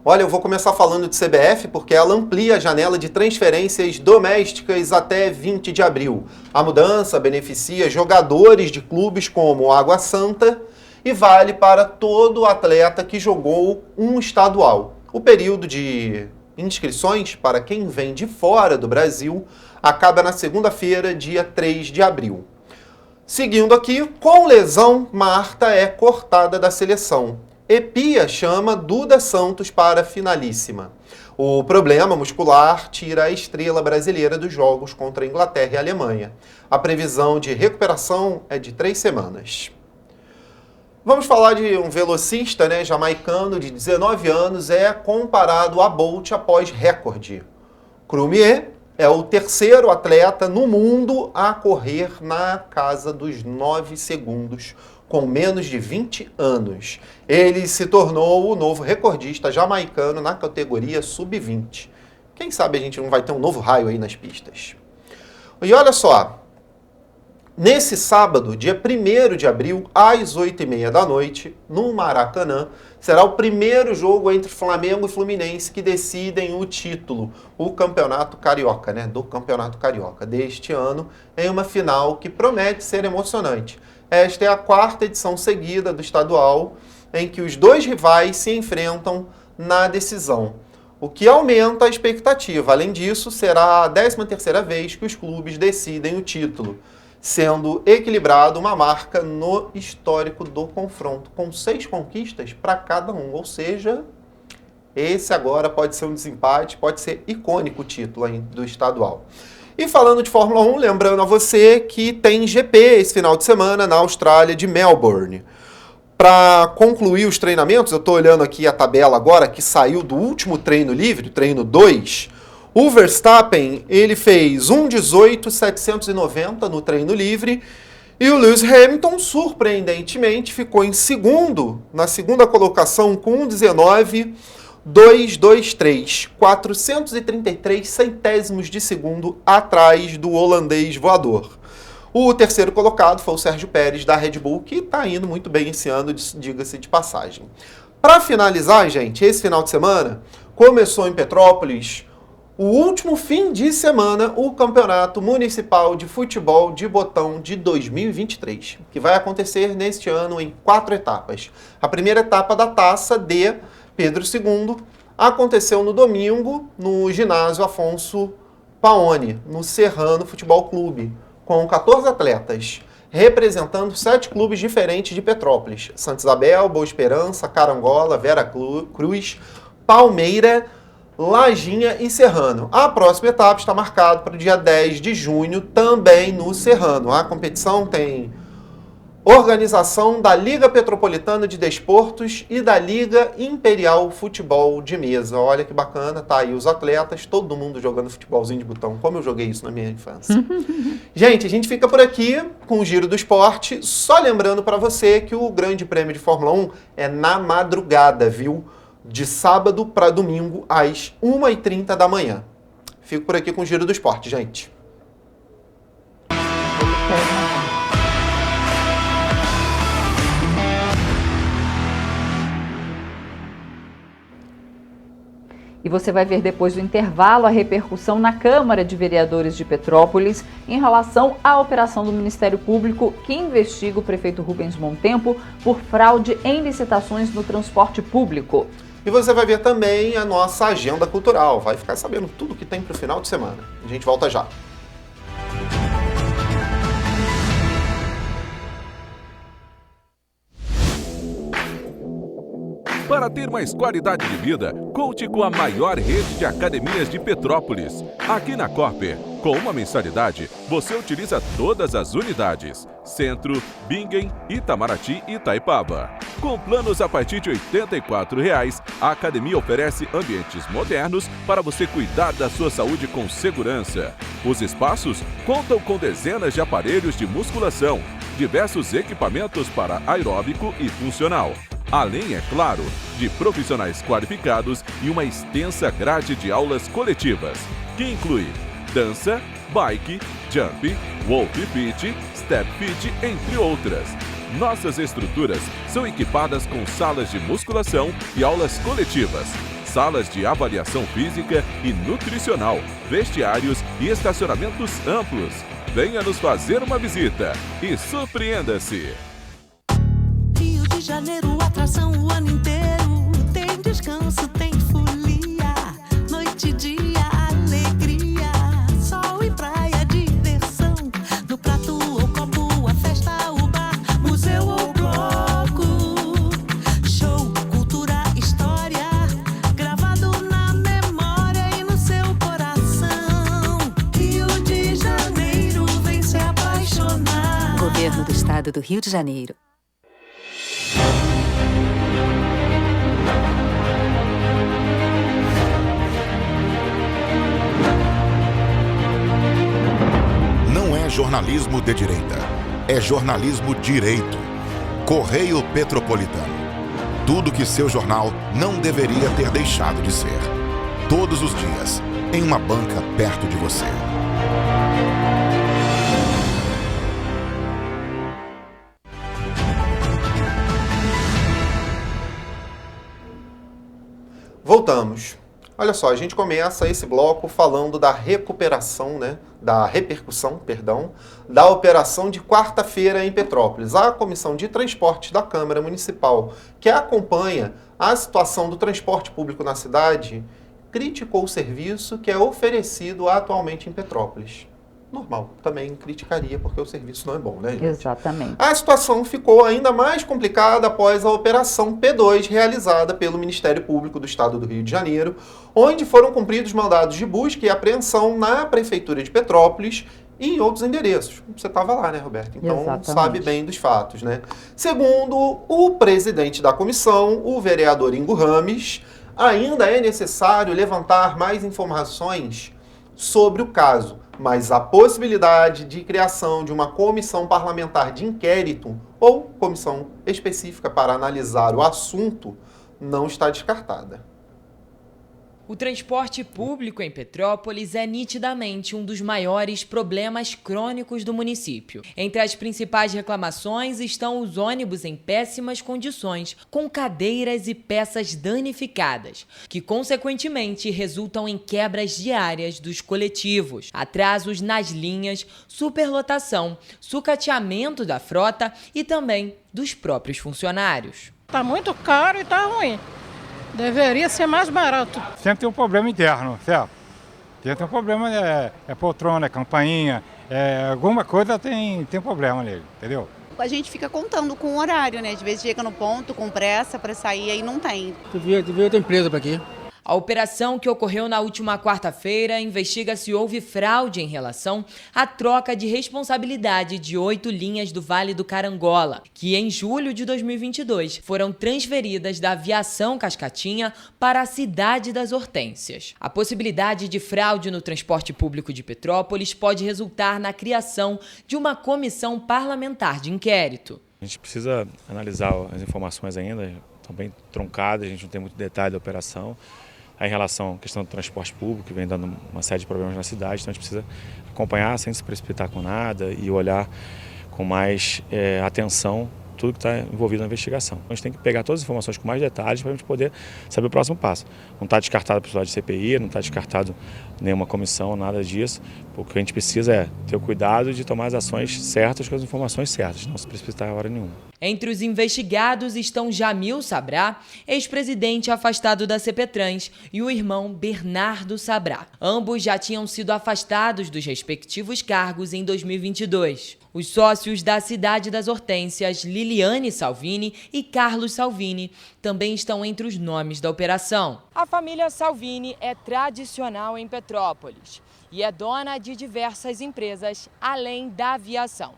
Olha, eu vou começar falando de CBF porque ela amplia a janela de transferências domésticas até 20 de abril. A mudança beneficia jogadores de clubes como Água Santa e vale para todo atleta que jogou um estadual. O período de inscrições para quem vem de fora do Brasil acaba na segunda-feira, dia 3 de abril. Seguindo aqui, com lesão, Marta é cortada da seleção. E Pia chama Duda Santos para a finalíssima. O problema muscular tira a estrela brasileira dos jogos contra a Inglaterra e a Alemanha. A previsão de recuperação é de 3 semanas. Vamos falar de um velocista, jamaicano de 19 anos, é comparado a Bolt após recorde. Crumier é o terceiro atleta no mundo a correr na casa dos 9 segundos, com menos de 20 anos. Ele se tornou o novo recordista jamaicano na categoria sub-20. Quem sabe a gente não vai ter um novo raio aí nas pistas. E olha só, nesse sábado, dia 1º de abril, às 8h30 da noite, no Maracanã, será o primeiro jogo entre Flamengo e Fluminense que decidem o título, o Campeonato Carioca, do Campeonato Carioca deste ano, em uma final que promete ser emocionante. Esta é a 4ª edição seguida do estadual em que os dois rivais se enfrentam na decisão, o que aumenta a expectativa. Além disso, será a 13ª vez que os clubes decidem o título. sendo equilibrado, uma marca no histórico do confronto, com 6 conquistas para cada um. Ou seja, esse agora pode ser um desempate, pode ser icônico o título aí do estadual. E falando de Fórmula 1, lembrando a você que tem GP esse final de semana na Austrália de Melbourne. Para concluir os treinamentos, eu estou olhando aqui a tabela agora, que saiu do último treino livre, treino 2. O Verstappen, ele fez 1:18.790 no treino livre. E o Lewis Hamilton, surpreendentemente, ficou em segundo, na segunda colocação, com 1:19.223. 433 centésimos de segundo atrás do holandês voador. O terceiro colocado foi o Sérgio Pérez, da Red Bull, que está indo muito bem esse ano, diga-se de passagem. Para finalizar, gente, esse final de semana começou em Petrópolis o último fim de semana o Campeonato Municipal de Futebol de Botão de 2023, que vai acontecer neste ano em 4 etapas. A primeira etapa da Taça de Pedro II aconteceu no domingo no ginásio Afonso Paoni, no Serrano Futebol Clube, com 14 atletas, representando 7 clubes diferentes de Petrópolis: Santa Isabel, Boa Esperança, Carangola, Vera Cruz, Palmeira, Lajinha e Serrano. A próxima etapa está marcada para o dia 10 de junho, também no Serrano. A competição tem organização da Liga Petropolitana de Desportos e da Liga Imperial Futebol de Mesa. Olha que bacana, tá aí os atletas, todo mundo jogando futebolzinho de botão, como eu joguei isso na minha infância. Gente, a gente fica por aqui com o Giro do Esporte, só lembrando para você que o Grande Prêmio de Fórmula 1 é na madrugada, viu? De sábado para domingo, às 1h30 da manhã. Fico por aqui com o Giro do Esporte, gente.
E você vai ver depois do intervalo a repercussão na Câmara de Vereadores de Petrópolis em relação à operação do Ministério Público que investiga o prefeito Rubens Montempo por fraude em licitações no transporte público.
E você vai ver também a nossa agenda cultural. Vai ficar sabendo tudo que tem para o final de semana. A gente volta já.
Para ter mais qualidade de vida, conte com a maior rede de academias de Petrópolis. Aqui na Corper, com uma mensalidade, você utiliza todas as unidades: Centro, Bingen, Itamaraty e Itaipava. Com planos a partir de R$ 84,00, a academia oferece ambientes modernos para você cuidar da sua saúde com segurança. Os espaços contam com dezenas de aparelhos de musculação, diversos equipamentos para aeróbico e funcional. Além, é claro, de profissionais qualificados e uma extensa grade de aulas coletivas, que inclui dança, bike, jump, wolf fit, step fit, entre outras. Nossas estruturas são equipadas com salas de musculação e aulas coletivas, salas de avaliação física e nutricional, vestiários e estacionamentos amplos. Venha nos fazer uma visita e surpreenda-se!
Rio de Janeiro, atração o ano inteiro. Tem descanso, tem folia. Noite e dia, alegria. Sol e praia, diversão. No prato ou copo, a festa, o bar. Museu ou bloco. Show, cultura, história. Gravado na memória e no seu coração. Rio de Janeiro, vem se apaixonar.
Governo do Estado do Rio de Janeiro.
Não é jornalismo de direita, é jornalismo direito. Correio Petropolitano. Tudo que seu jornal não deveria ter deixado de ser. Todos os dias, em uma banca perto de você.
Voltamos. Olha só, a gente começa esse bloco falando da repercussão da operação de quarta-feira em Petrópolis. A Comissão de Transportes da Câmara Municipal, que acompanha a situação do transporte público na cidade, criticou o serviço que é oferecido atualmente em Petrópolis. normal. Também criticaria porque o serviço não é bom, né, gente?
Exatamente.
A situação ficou ainda mais complicada após a Operação P2, realizada pelo Ministério Público do Estado do Rio de Janeiro, onde foram cumpridos mandados de busca e apreensão na Prefeitura de Petrópolis e em outros endereços. Você estava lá, né, Roberto? Então,
Exatamente.
sabe bem dos fatos, né? Segundo o presidente da comissão, o vereador Ingo Rames, ainda é necessário levantar mais informações sobre o caso, mas a possibilidade de criação de uma comissão parlamentar de inquérito ou comissão específica para analisar o assunto não está descartada.
O transporte público em Petrópolis é nitidamente um dos maiores problemas crônicos do município. Entre as principais reclamações estão os ônibus em péssimas condições, com cadeiras e peças danificadas, que consequentemente resultam em quebras diárias dos coletivos, atrasos nas linhas, superlotação, sucateamento da frota e também dos próprios funcionários.
Tá muito caro e tá ruim. Deveria ser mais barato.
Sempre tem um problema interno, certo? Sempre tem um problema, poltrona, campainha, alguma coisa tem problema nele, entendeu?
A gente fica contando com o horário, né? De vez chega no ponto com pressa para sair, aí não tem.
Devia ter empresa para aqui.
A operação, que ocorreu na última quarta-feira, investiga se houve fraude em relação à troca de responsabilidade de 8 linhas do Vale do Carangola, que em julho de 2022 foram transferidas da Aviação Cascatinha para a cidade das Hortênsias. A possibilidade de fraude no transporte público de Petrópolis pode resultar na criação de uma comissão parlamentar de inquérito.
A gente precisa analisar as informações ainda, estão bem truncadas, a gente não tem muito detalhe da operação. Em relação à questão do transporte público, que vem dando uma série de problemas na cidade, então a gente precisa acompanhar sem se precipitar com nada e olhar com mais atenção tudo que está envolvido na investigação. A gente tem que pegar todas as informações com mais detalhes para a gente poder saber o próximo passo. Não está descartado a possibilidade de CPI, não está descartado nenhuma comissão, nada disso. O que a gente precisa é ter o cuidado de tomar as ações certas com as informações certas, não se precipitar a hora nenhuma.
Entre os investigados estão Jamil Sabrá, ex-presidente afastado da CPTrans, e o irmão Bernardo Sabrá. Ambos já tinham sido afastados dos respectivos cargos em 2022. Os sócios da Cidade das Hortênsias, Liliane Salvini e Carlos Salvini, também estão entre os nomes da operação. A família Salvini é tradicional em Petrópolis e é dona de diversas empresas, além da aviação.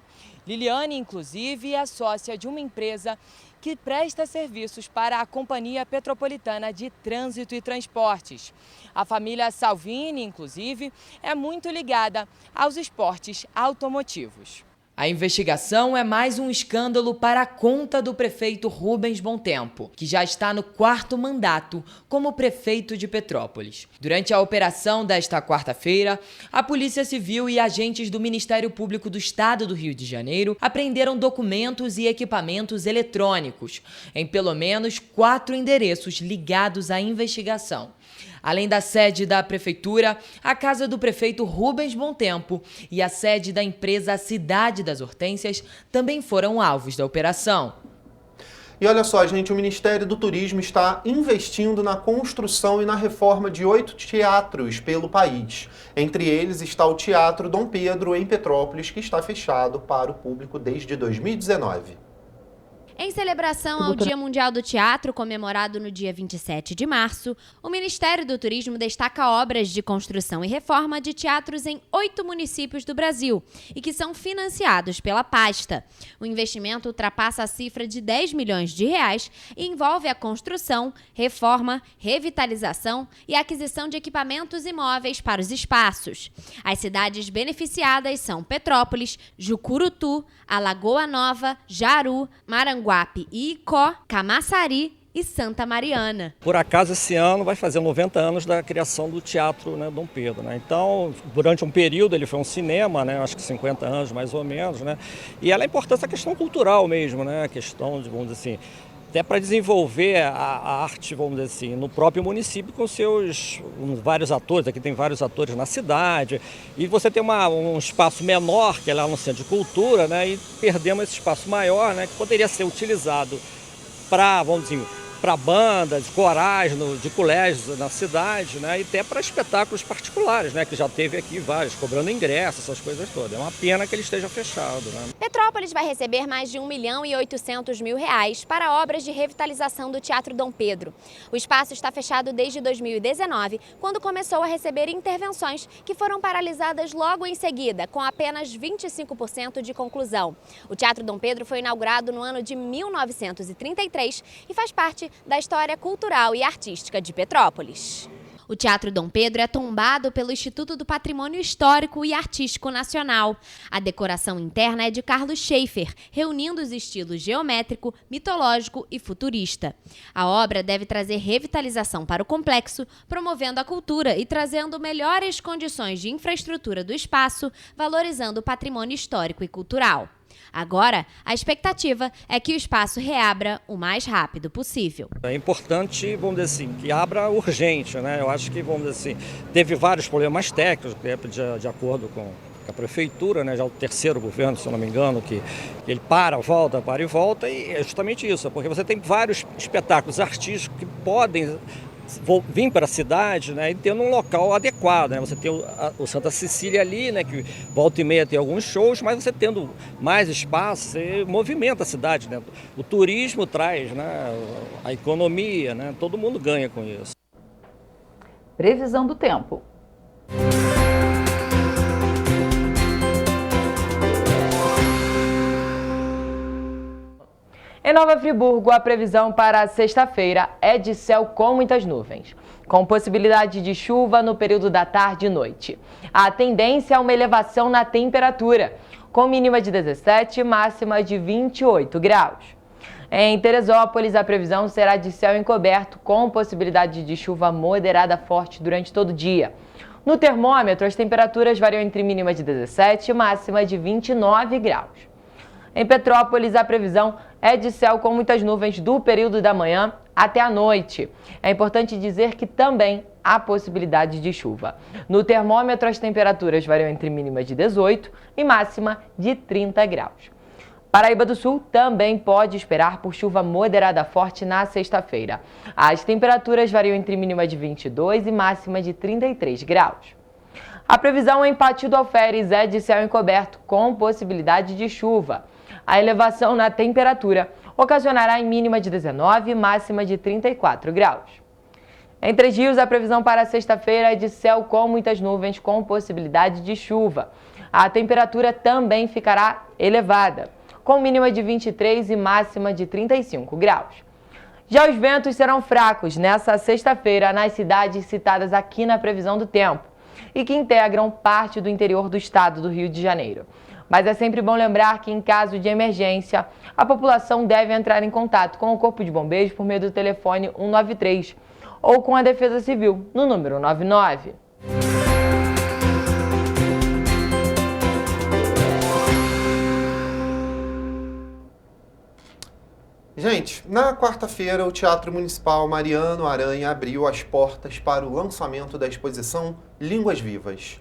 Liliane, inclusive, é sócia de uma empresa que presta serviços para a Companhia Petropolitana de Trânsito e Transportes. A família Salvini, inclusive, é muito ligada aos esportes automotivos. A investigação é mais um escândalo para a conta do prefeito Rubens Bontempo, que já está no 4º mandato como prefeito de Petrópolis. Durante a operação desta quarta-feira, a Polícia Civil e agentes do Ministério Público do Estado do Rio de Janeiro apreenderam documentos e equipamentos eletrônicos em pelo menos 4 endereços ligados à investigação. Além da sede da Prefeitura, a casa do prefeito Rubens Bontempo e a sede da empresa Cidade das Hortênsias também foram alvos da operação.
E olha só, gente, o Ministério do Turismo está investindo na construção e na reforma de 8 teatros pelo país. Entre eles está o Teatro Dom Pedro, em Petrópolis, que está fechado para o público desde 2019.
Em celebração ao Dia Mundial do Teatro, comemorado no dia 27 de março, o Ministério do Turismo destaca obras de construção e reforma de teatros em 8 municípios do Brasil e que são financiados pela pasta. O investimento ultrapassa a cifra de 10 milhões de reais e envolve a construção, reforma, revitalização e aquisição de equipamentos imóveis para os espaços. As cidades beneficiadas são Petrópolis, Jucurutu, Alagoa Nova, Jaru, Maranguape e Icó, Camaçari e Santa Mariana.
Por acaso, esse ano vai fazer 90 anos da criação do Teatro, né, Dom Pedro, né? Então, durante um período, ele foi um cinema, né, acho que 50 anos mais ou menos, né? E ela é importante essa questão cultural mesmo, né? A questão de, vamos dizer assim, até para desenvolver a arte, vamos dizer assim, no próprio município com seus vários atores. Aqui tem vários atores na cidade e você tem um espaço menor, que é lá no Centro de Cultura, né? E perdemos esse espaço maior, né? Que poderia ser utilizado para, vamos dizer, para bandas, corais de colégios na cidade, né? E até para espetáculos particulares, né? Que já teve aqui vários, cobrando ingressos, essas coisas todas. É uma pena que ele esteja fechado, né?
Petrópolis vai receber mais de R$1.800.000 para obras de revitalização do Teatro Dom Pedro. O espaço está fechado desde 2019, quando começou a receber intervenções que foram paralisadas logo em seguida, com apenas 25% de conclusão. O Teatro Dom Pedro foi inaugurado no ano de 1933 e faz parte da história cultural e artística de Petrópolis. O Teatro Dom Pedro é tombado pelo Instituto do Patrimônio Histórico e Artístico Nacional. A decoração interna é de Carlos Schaefer, reunindo os estilos geométrico, mitológico e futurista. A obra deve trazer revitalização para o complexo, promovendo a cultura e trazendo melhores condições de infraestrutura do espaço, valorizando o patrimônio histórico e cultural. Agora, a expectativa é que o espaço reabra o mais rápido possível.
É importante, vamos dizer assim, que abra urgente, né? Eu acho que, vamos dizer assim, teve vários problemas técnicos, de acordo com a prefeitura, né? Já o terceiro governo, se eu não me engano, que ele para e volta, e é justamente isso, porque você tem vários espetáculos artísticos que podem vir para a cidade, né, e ter um local adequado, né? Você tem o Santa Cecília ali, né, que volta e meia tem alguns shows, mas você tendo mais espaço, você movimenta a cidade, né? O turismo traz, né, a economia, né? Todo mundo ganha com isso.
Previsão do tempo.
Em Nova Friburgo, a previsão para sexta-feira é de céu com muitas nuvens, com possibilidade de chuva no período da tarde e noite. A tendência é uma elevação na temperatura, com mínima de 17 e máxima de 28 graus. Em Teresópolis, a previsão será de céu encoberto, com possibilidade de chuva moderada forte durante todo o dia. No termômetro, as temperaturas variam entre mínima de 17 e máxima de 29 graus. Em Petrópolis, a previsão é de céu com muitas nuvens do período da manhã até a noite. É importante dizer que também há possibilidade de chuva. No termômetro, as temperaturas variam entre mínima de 18 e máxima de 30 graus. Paraíba do Sul também pode esperar por chuva moderada forte na sexta-feira. As temperaturas variam entre mínima de 22 e máxima de 33 graus. A previsão em Pati do Alferes é de céu encoberto com possibilidade de chuva. A elevação na temperatura ocasionará em mínima de 19 e máxima de 34 graus. Em Três Rios, a previsão para sexta-feira é de céu com muitas nuvens com possibilidade de chuva. A temperatura também ficará elevada, com mínima de 23 e máxima de 35 graus. Já os ventos serão fracos nessa sexta-feira nas cidades citadas aqui na previsão do tempo e que integram parte do interior do estado do Rio de Janeiro. Mas é sempre bom lembrar que, em caso de emergência, a população deve entrar em contato com o Corpo de Bombeiros por meio do telefone 193 ou com a Defesa Civil no número 99.
Gente, na quarta-feira, o Teatro Municipal Mariano Aranha abriu as portas para o lançamento da exposição Línguas Vivas.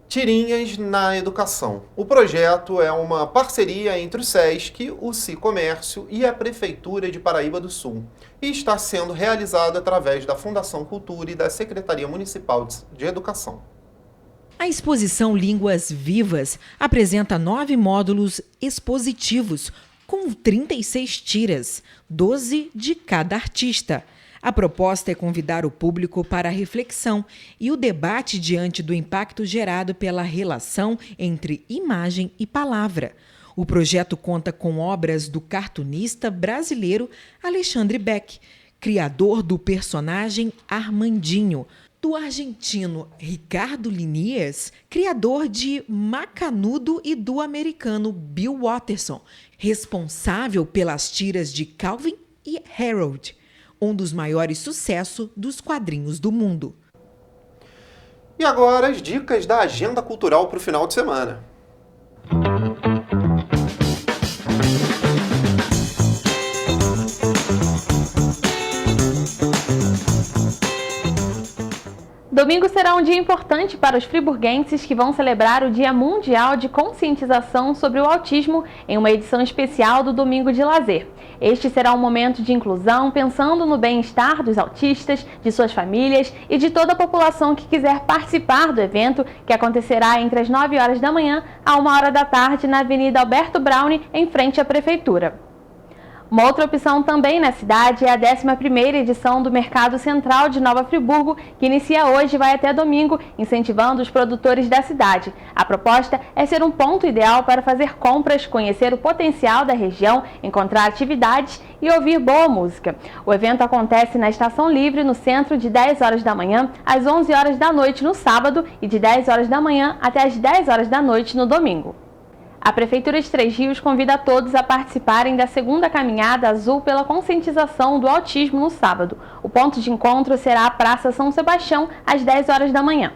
Tirinhas na Educação. O projeto é uma parceria entre o SESC, o Cicomércio e a Prefeitura de Paraíba do Sul e está sendo realizado através da Fundação Cultura e da Secretaria Municipal de Educação.
A exposição Línguas Vivas apresenta 9 módulos expositivos com 36 tiras, 12 de cada artista. A proposta é convidar o público para a reflexão e o debate diante do impacto gerado pela relação entre imagem e palavra. O projeto conta com obras do cartunista brasileiro Alexandre Beck, criador do personagem Armandinho, do argentino Ricardo Liniers, criador de Macanudo, e do americano Bill Watterson, responsável pelas tiras de Calvin e Harold, um dos maiores sucessos dos quadrinhos do mundo.
E agora as dicas da agenda cultural para o final de semana.
Domingo será um dia importante para os friburguenses que vão celebrar o Dia Mundial de Conscientização sobre o Autismo em uma edição especial do Domingo de Lazer. Este será um momento de inclusão pensando no bem-estar dos autistas, de suas famílias e de toda a população que quiser participar do evento, que acontecerá entre as 9 horas da manhã a 1 hora da tarde na Avenida Alberto Braune, em frente à Prefeitura. Uma outra opção também na cidade é a 11ª edição do Mercado Central de Nova Friburgo, que inicia hoje e vai até domingo, incentivando os produtores da cidade. A proposta é ser um ponto ideal para fazer compras, conhecer o potencial da região, encontrar atividades e ouvir boa música. O evento acontece na Estação Livre, no centro, de 10 horas da manhã às 11 horas da noite no sábado e de 10 horas da manhã até as 10 horas da noite no domingo. A Prefeitura de Três Rios convida a todos a participarem da segunda caminhada azul pela conscientização do autismo no sábado. O ponto de encontro será a Praça São Sebastião, às 10 horas da manhã.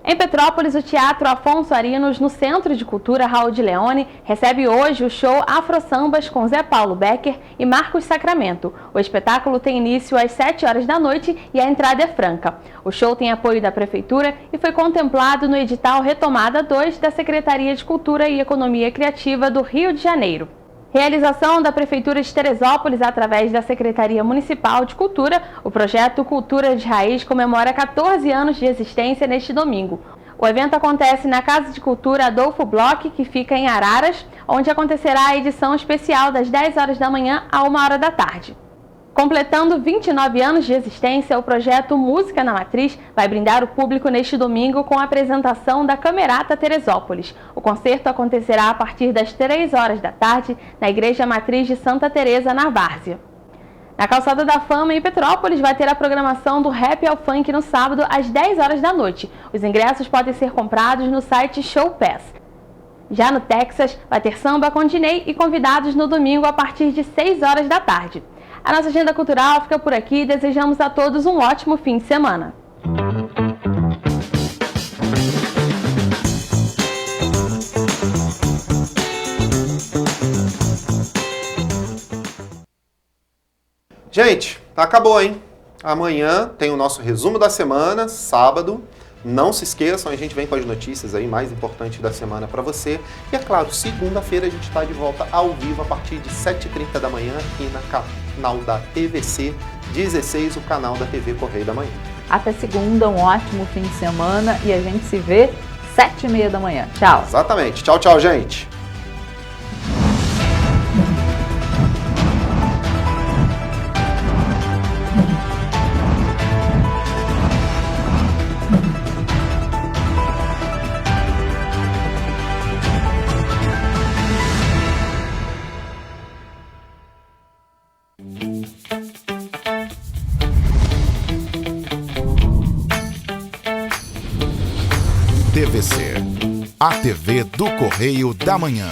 Em Petrópolis, o Teatro Afonso Arinos, no Centro de Cultura Raul de Leone, recebe hoje o show Afro Sambas com Zé Paulo Becker e Marcos Sacramento. O espetáculo tem início às 7 horas da noite e a entrada é franca. O show tem apoio da Prefeitura e foi contemplado no edital Retomada 2 da Secretaria de Cultura e Economia Criativa do Rio de Janeiro. Realização da Prefeitura de Teresópolis através da Secretaria Municipal de Cultura, o projeto Cultura de Raiz comemora 14 anos de existência neste domingo. O evento acontece na Casa de Cultura Adolfo Bloch, que fica em Araras, onde acontecerá a edição especial das 10 horas da manhã a 1 hora da tarde. Completando 29 anos de existência, o projeto Música na Matriz vai brindar o público neste domingo com a apresentação da Camerata Teresópolis. O concerto acontecerá a partir das 3 horas da tarde na Igreja Matriz de Santa Teresa, na Várzea. Na Calçada da Fama, em Petrópolis, vai ter a programação do Rap ao Funk no sábado às 10 horas da noite. Os ingressos podem ser comprados no site Show Pass. Já no Texas, vai ter samba com Dinei e convidados no domingo a partir de 6 horas da tarde. A nossa agenda cultural fica por aqui e desejamos a todos um ótimo fim de semana.
Gente, acabou, hein? Amanhã tem o nosso resumo da semana, sábado. Não se esqueçam, a gente vem com as notícias aí mais importantes da semana para você. E é claro, segunda-feira a gente está de volta ao vivo a partir de 7h30 da manhã aqui no canal da TVC 16, o canal da TV Correio da Manhã.
Até segunda, um ótimo fim de semana e a gente se vê 7h30 da manhã. Tchau.
Exatamente. Tchau, tchau, gente.
TVC, a TV do Correio da Manhã.